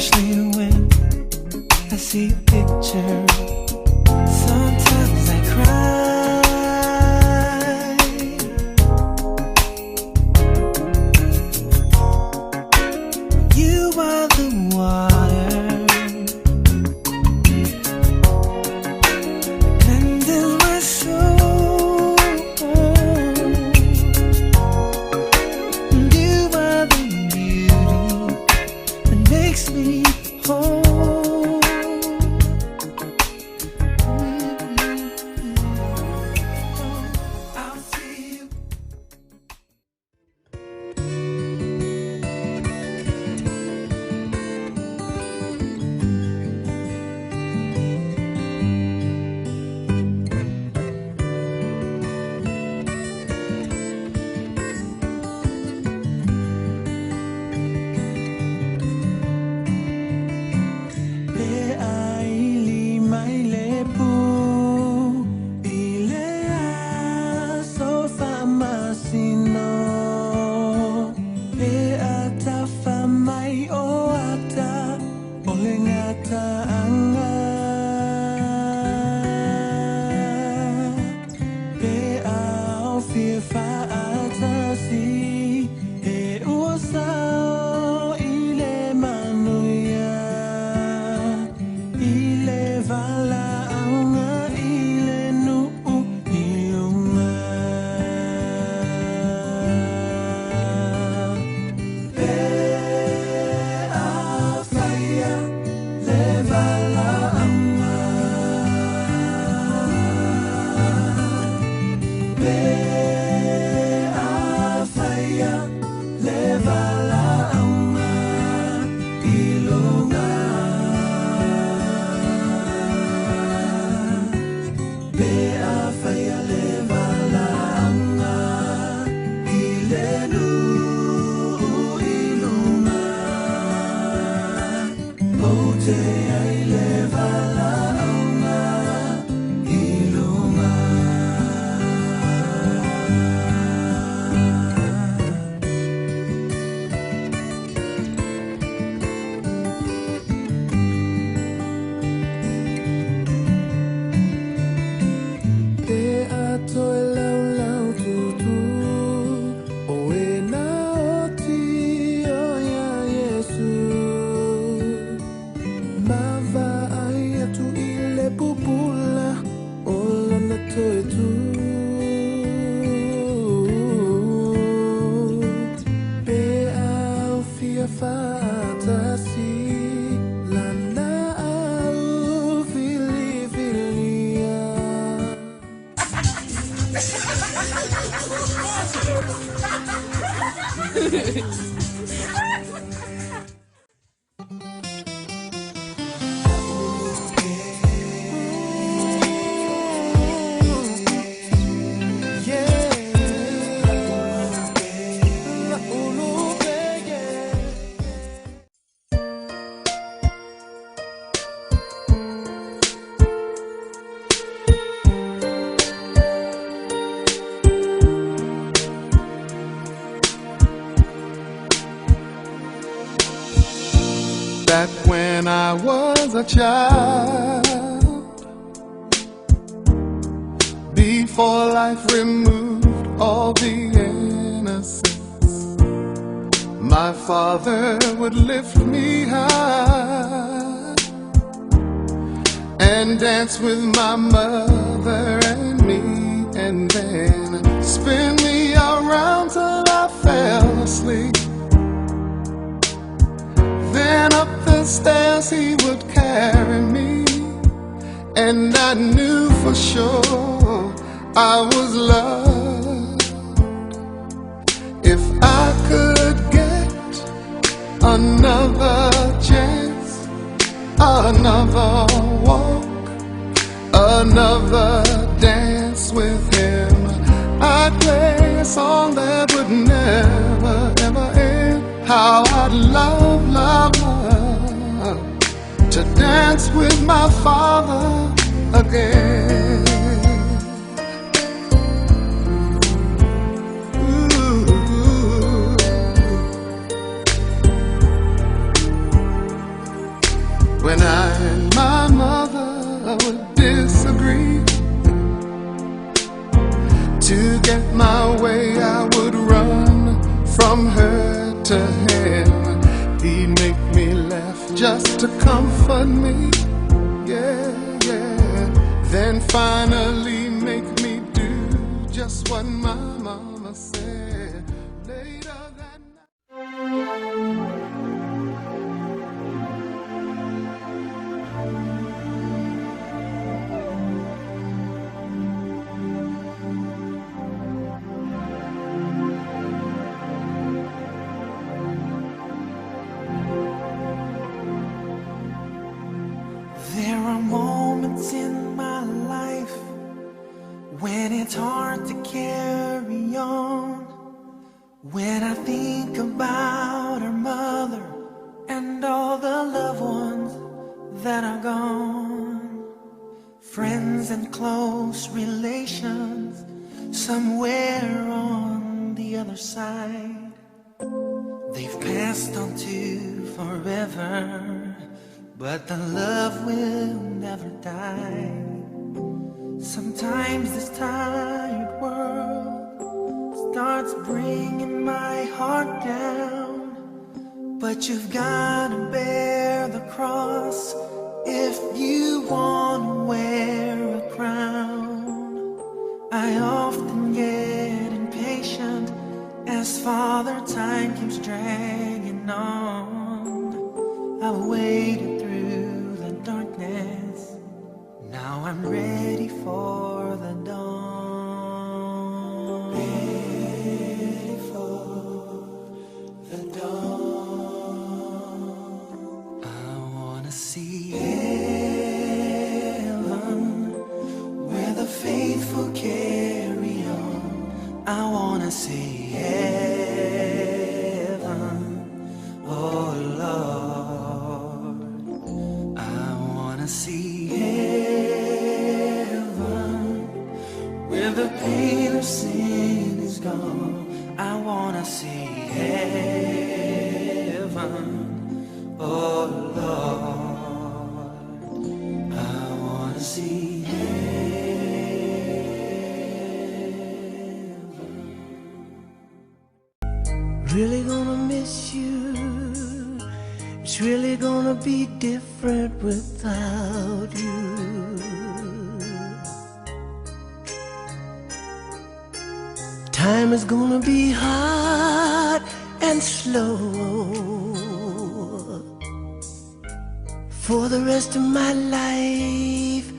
especially when I see a picture. Sometimes I cry. You are the water, cleansing my soul. You are the beauty that makes me whole. Back when I was a child, before life removed all the innocence, my father would lift me high and dance with my mother and me, and then spin me around till I fell asleep. Then up the stairs he would carry me, and I knew for sure I was loved. If I could get another chance, another walk, another dance with him, I'd play a song that would never ever end. How I'd love, love, love to dance with my father again. Ooh. get my way, I would run from her to him. He'd make me laugh just to comfort me, yeah, yeah. Then finally make me do just what my mama said. Later that There are moments in my life when it's hard to carry on. When I think about her mother and all the loved ones that are gone, friends and close relations somewhere on the other side, they've passed on to forever, but the love will never die. Sometimes this tired world starts bringing my heart down, but you've gotta bear the cross if you wanna wear a crown. I often get impatient as Father Time keeps dragging on. I've waited through the darkness, now I'm ready for the dawn. Ready for the dawn. I wanna see heaven where the faithful carry on. I wanna see heaven, oh Lord. I wanna see heaven where the pain of sin is gone. I wanna see heaven, oh Lord. I wanna see heaven. Really gonna miss you. It's really gonna be different without you. Time is gonna be hard and slow. For the rest of my life,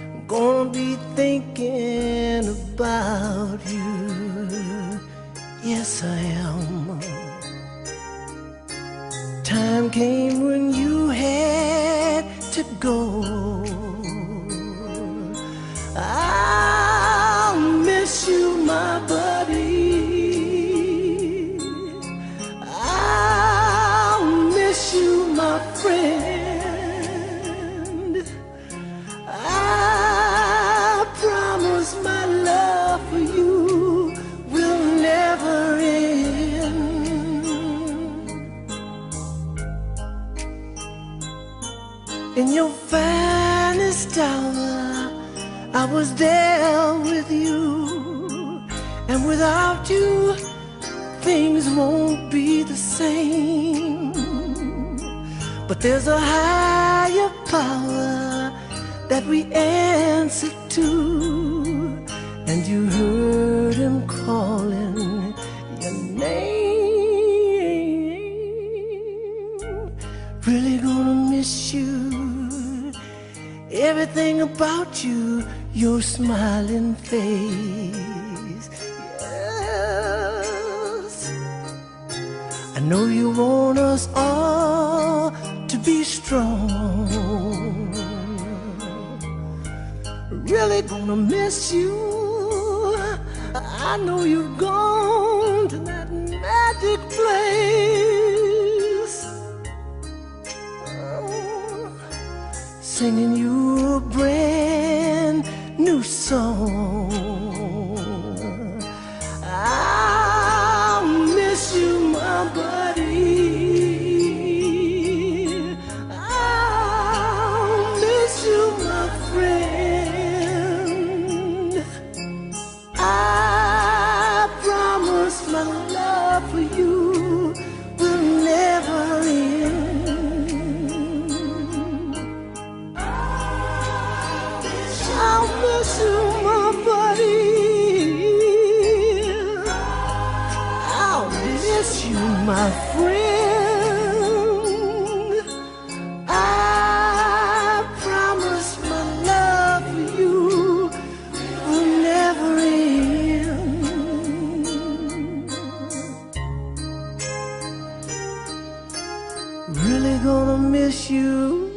I'm gonna be thinking about you. Yes, I am. Time came when you had to go. I'll miss you, my buddy. I'll miss you, my friend. I promise my love for you will never end. In your finest hour, I was there with you, and without you, things won't be the same. But there's a higher power that we answer to, and you heard him calling your name. Really gonna miss you. Everything about you, your smiling face. Yes, I know you want us all to be strong. Really gonna miss you. I know you've gone to that magic place, singing you a brand new song. I'll miss you, my buddy. I'll miss you, my friend. I miss you.